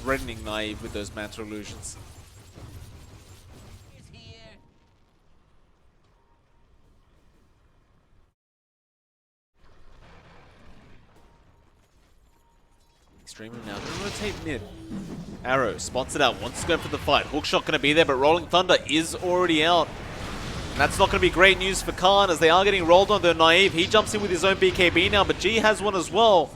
Threatening Naive with those Mantra Illusions. Extremum now going to rotate mid. Arrow spots it out, wants to go for the fight. Hookshot going to be there, but Rolling Thunder is already out. And that's not going to be great news for Khan as they are getting rolled on. They're Naive. He jumps in with his own BKB now, but G has one as well.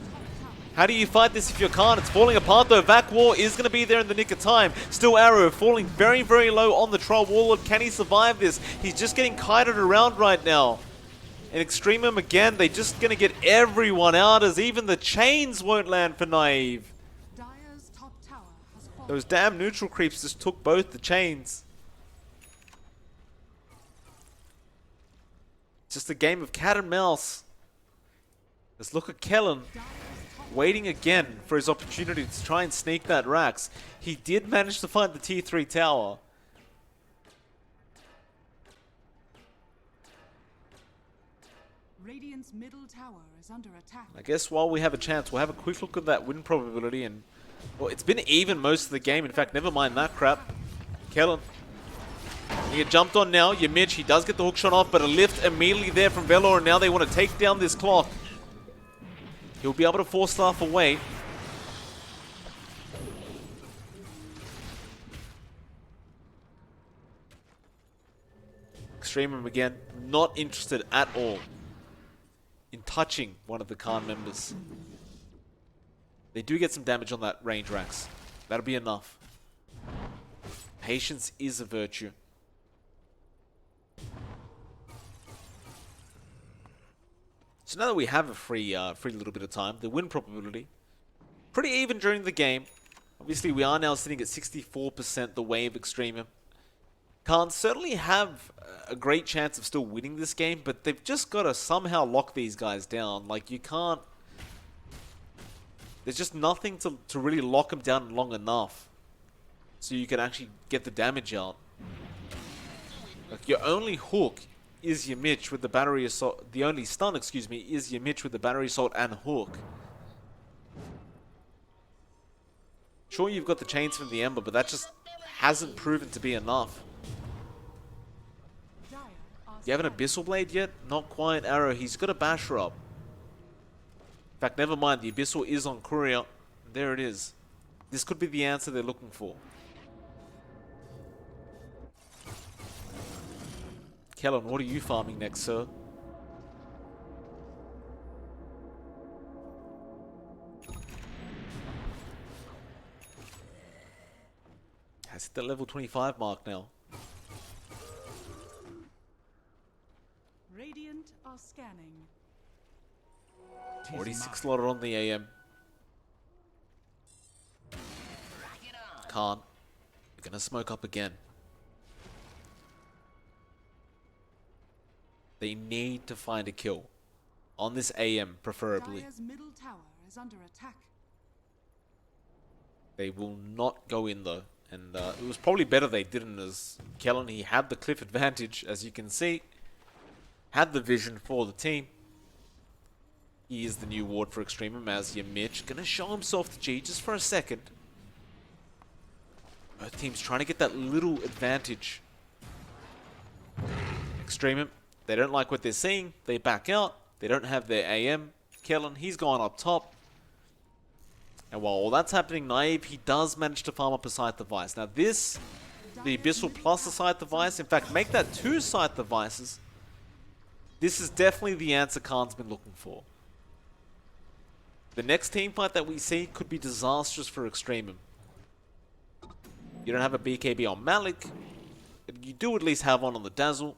How do you fight this if you're Khan? It's falling apart though. Vac War is going to be there in the nick of time. Still Arrow falling very, very low on the Troll Warlord. Can he survive this? He's just getting kited around right now. And Extremum again, they're just going to get everyone out as even the chains won't land for Naive. Dire's top tower has fallen. Those damn neutral creeps just took both the chains. It's just a game of cat and mouse. Let's look at Kellen. Waiting again for his opportunity to try and sneak that Rax. He did manage to find the tier 3 tower. Radiant's middle tower is under attack. I guess while we have a chance, we'll have a quick look at that win probability. And well, it's been even most of the game. In fact, never mind that crap. Kellen. He get jumped on now. Yamich, he does get the hook shot off, but a lift immediately there from Velor. And now they want to take down this clock. He'll be able to force staff away. Extremum again, not interested at all in touching one of the Khan members. They do get some damage on that range Rax. That'll be enough. Patience is a virtue. So now that we have a free little bit of time, the win probability, pretty even during the game. Obviously, we are now sitting at 64% the way of Extremum. Can't certainly have a great chance of still winning this game, but they've just got to somehow lock these guys down. Like, you can't... There's just nothing to really lock them down long enough so you can actually get the damage out. Like, your only hook is your Mitch with the battery assault. The only stun, excuse me, is your Mitch with the battery assault and hook. Sure, you've got the chains from the Ember, but that just hasn't proven to be enough. You have an Abyssal Blade yet? Not quite. Arrow, he's got a Basher up. In fact, never mind. The Abyssal is on Courier. There it is. This could be the answer they're looking for. Kellen, what are you farming next, sir? Has hit the level 25 mark now. Radiant are scanning. Already 6 slotted on the AM. Can't. They're gonna smoke up again. They need to find a kill. On this AM, preferably. Dire's middle tower is under attack. They will not go in though. And it was probably better they didn't, as Kellen, he had the cliff advantage, as you can see. Had the vision for the team. He is the new ward for Extremum as your Mitch. Gonna show himself to G just for a second. Both teams trying to get that little advantage. Extremum, they don't like what they're seeing. They back out. They don't have their AM. Kellen, he's gone up top. And while all that's happening, Naive, he does manage to farm up a Scythe device. Now this, the Abyssal plus a Scythe device, in fact, make that 2 Scythe devices. This is definitely the answer Khan's been looking for. The next team fight that we see could be disastrous for Extremum. You don't have a BKB on Malik. You do at least have one on the Dazzle.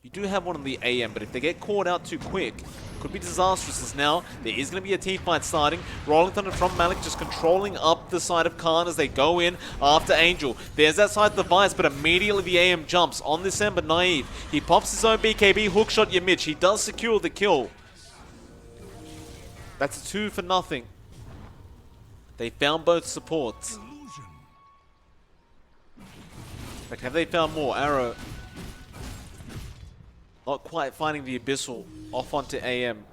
You do have one on the AM, but if they get caught out too quick, could be disastrous, as now there is going to be a team fight starting. Rolling Thunder from Malik just controlling up the side of Khan as they go in after Angel. There's that side device, but immediately the AM jumps on this Ember Naive. He pops his own BKB, hookshot Yamich. He does secure the kill. That's a 2 for nothing. They found both supports. Illusion. Like, have they found more? Arrow not quite finding the Abyssal. Off onto AM.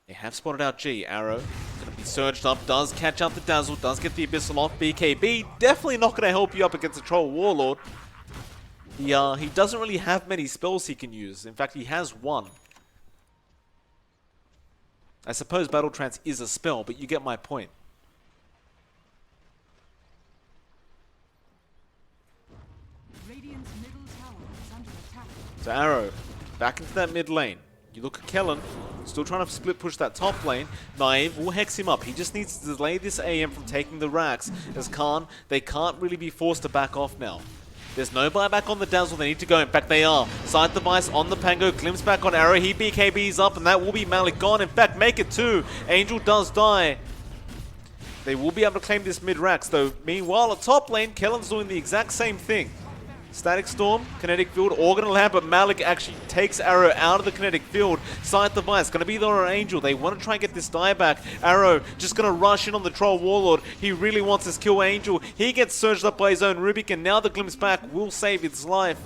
They have spotted out G. Arrow gonna be surged up. Does catch out the Dazzle. Does get the Abyssal off. BKB definitely not gonna help you up against a Troll Warlord. He doesn't really have many spells he can use. In fact, he has one. I suppose Battle Trance is a spell, but you get my point. Radiant's middle tower is under attack. So Arrow, back into that mid lane. You look at Kellen, still trying to split push that top lane. Naive will hex him up. He just needs to delay this AM from taking the racks. As Khan, they can't really be forced to back off now. There's no buyback on the Dazzle, they need to go. In fact, they are. Side device on the Pango, glimpse back on Arrow. He BKBs up, and that will be Malik gone. In fact, make it 2. Angel does die. They will be able to claim this mid-racks, though. Meanwhile, at top lane, Kellen's doing the exact same thing. Static Storm, Kinetic Field, Organ Lamp, but Malik actually takes Arrow out of the Kinetic Field. Side device, going to be there on Angel. They want to try and get this die back. Arrow just going to rush in on the Troll Warlord. He really wants this kill Angel. He gets surged up by his own Rubik, and now the glimpse back will save his life.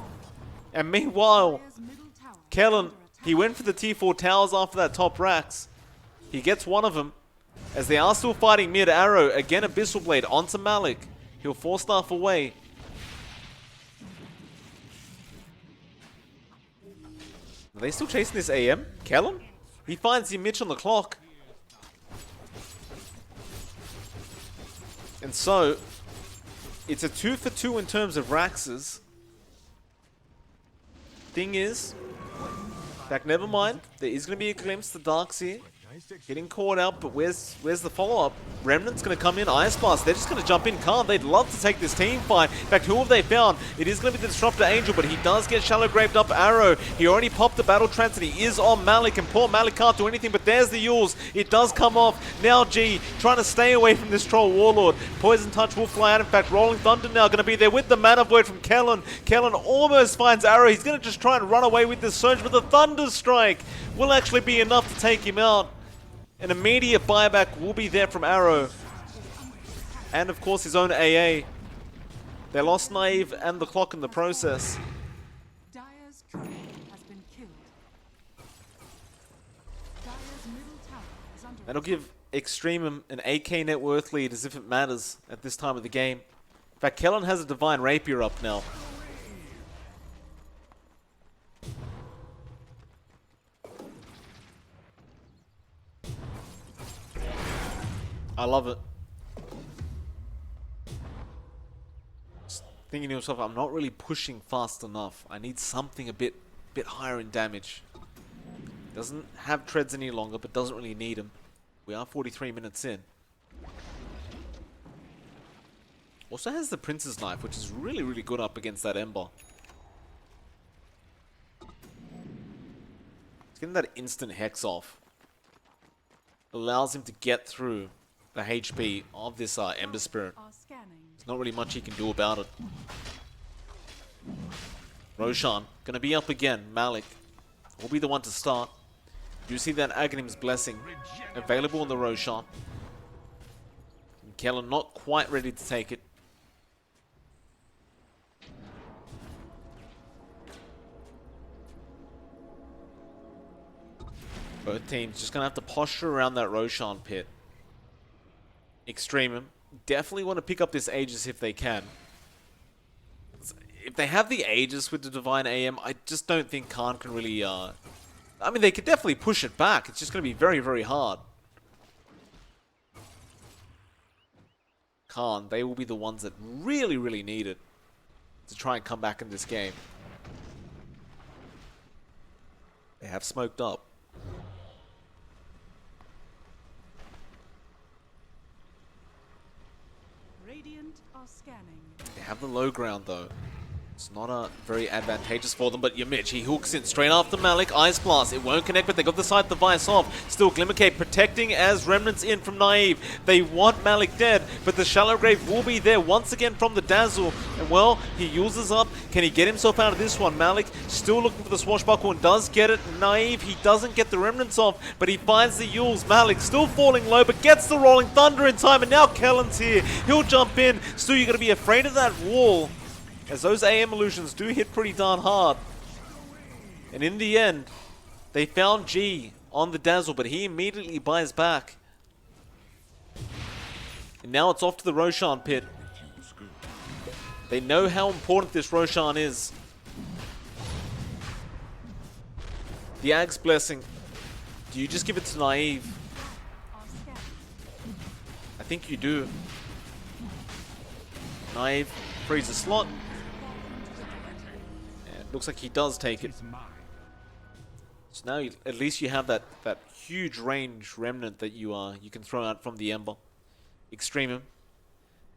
And meanwhile, Dire's middle tower is Kellen, under attack. he went for the T4 towers after that top racks. He gets one of them. As they are still fighting mid. Arrow, again Abyssal Blade onto Malik. He'll force staff away. Are they still chasing this AM? Kellen? He finds the Mitch on the clock. And so, it's a 2 for 2 in terms of Raxes. Thing is, in fact, never mind. There is going to be a glimpse. The Dark's here. Getting caught out, but where's the follow-up? Remnant's going to come in. Ice Blast, they're just going to jump in. Khan, they'd love to take this team fight. In fact, who have they found? It is going to be the Disruptor Angel, but he does get shallow graved up Arrow. He already popped the Battle Trance, and he is on Malik, and poor Malik can't do anything, but there's the Yules. It does come off. Now G, trying to stay away from this Troll Warlord. Poison Touch will fly out. In fact, Rolling Thunder now going to be there with the Mana Void from Kellen. Kellen almost finds Arrow. He's going to just try and run away with this Surge, but the Thunder Strike will actually be enough to take him out. An immediate buyback will be there from Arrow. And of course his own AA. They lost Naive and the clock in the process. Dire's turret has been killed. Dire's middle tower is under That'll give Extremum an 8k net worth lead as if it matters at this time of the game. In fact, Kellen has a Divine Rapier up now. I love it. Just thinking to yourself, I'm not really pushing fast enough. I need something a bit higher in damage. Doesn't have treads any longer, but doesn't really need them. We are 43 minutes in. Also has the Prince's Knife, which is really, really good up against that Ember. It's getting that instant Hex off. Allows him to get through the HP of this Ember Spirit. are scanning. There's not really much he can do about it. Roshan, gonna be up again. Malik will be the one to start. You see that Aghanim's Blessing available on the Roshan. Kellen not quite ready to take it. Both teams just gonna have to posture around that Roshan pit. Extremum definitely want to pick up this Aegis if they can. If they have the Aegis with the Divine AM, I just don't think Khan can really... I mean, they could definitely push it back. It's just going to be very, very hard. Khan, they will be the ones that really, really need it to try and come back in this game. They have smoked up. Radiant are scanning. They have the low ground though. It's not very advantageous for them, but Yamich, he hooks in straight after Malik. Ice Blast, it won't connect, but they got the side device off. Still Glimmercape protecting as Remnants in from Naive. They want Malik dead, but the Shallow Grave will be there once again from the Dazzle. And well, he uses up. Can he get himself out of this one? Malik still looking for the Swashbuckle and does get it. Naive, he doesn't get the Remnants off, but he finds the Yules. Malik still falling low, but gets the Rolling Thunder in time, and now Kellen's here. He'll jump in. Still, you're going to be afraid of that wall, as those AM illusions do hit pretty darn hard. And in the end, they found G on the Dazzle, but he immediately buys back. And now it's off to the Roshan pit. They know how important this Roshan is. The Ag's Blessing. Do you just give it to Naive? I think you do. Naive frees the slot. Looks like he does take it. So now at least you have that huge range remnant that you can throw out from the Ember. Extremum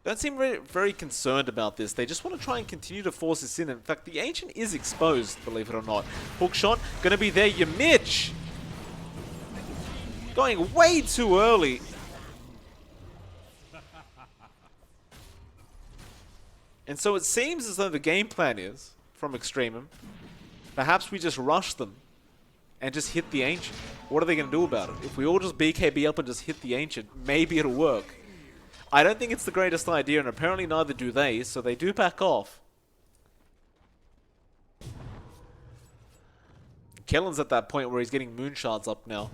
don't seem very concerned about this. They just want to try and continue to force this in. In fact, the Ancient is exposed, believe it or not. Hookshot gonna be there. Yamich going way too early. And so it seems as though the game plan is, from Extremum, perhaps we just rush them and just hit the Ancient. What are they going to do about it? If we all just BKB up and just hit the Ancient, maybe it'll work. I don't think it's the greatest idea, and apparently neither do they, so they do back off. Kellen's at that point where he's getting moon shards up now.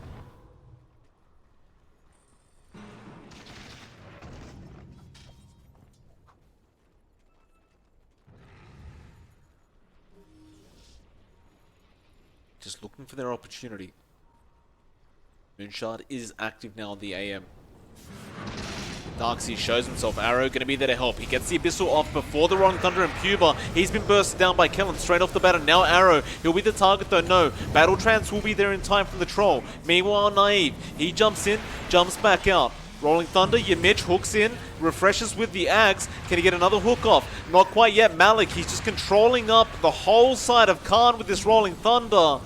Just looking for their opportunity. Moonshard is active now on the AM. Darkseid shows himself. Arrow going to be there to help. He gets the Abyssal off before the Rolling Thunder and Puba. He's been bursted down by Kellen straight off the bat. And now Arrow. He'll be the target though. No. Battle Trance will be there in time from the Troll. Meanwhile, Naive. He jumps in, jumps back out. Rolling Thunder, Yamich hooks in, refreshes with the Axe. Can he get another hook off? Not quite yet. Malik, he's just controlling up the whole side of Khan with this Rolling Thunder.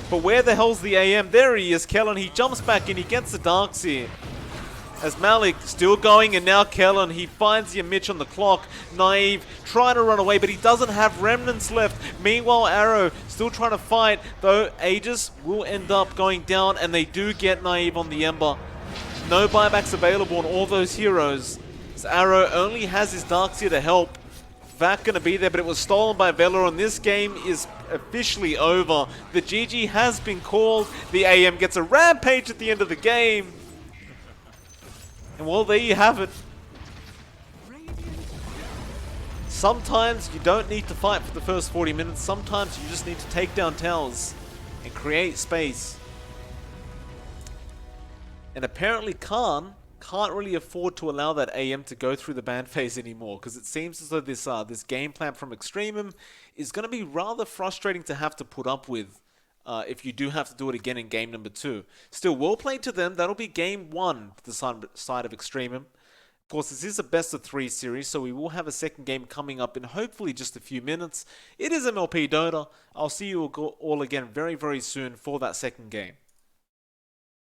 But where the hell's the AM? There he is, Kellen. He jumps back in. He gets the Darkseid. As Malik still going, and now Kellen. He finds Yamich on the clock. Naive trying to run away, but he doesn't have remnants left. Meanwhile, Arrow still trying to fight, though Aegis will end up going down, and they do get Naive on the Ember. No buybacks available on all those heroes. So Arrow only has his Darkseid to help. Vac gonna be there, but it was stolen by Velor, and this game is officially over. The GG has been called. The AM gets a rampage at the end of the game. And well, there you have it. Sometimes you don't need to fight for the first 40 minutes. Sometimes you just need to take down towers and create space. And apparently Khan can't really afford to allow that AM to go through the ban phase anymore, because it seems as though this game plan from Extremum is going to be rather frustrating to have to put up with if you do have to do it again in game number 2. Still, well played to them. That'll be game 1 for the side of Extremum. Of course, this is a best of 3 series, so we will have a second game coming up in hopefully just a few minutes. It is MLP Dota. I'll see you all again very, very soon for that second game.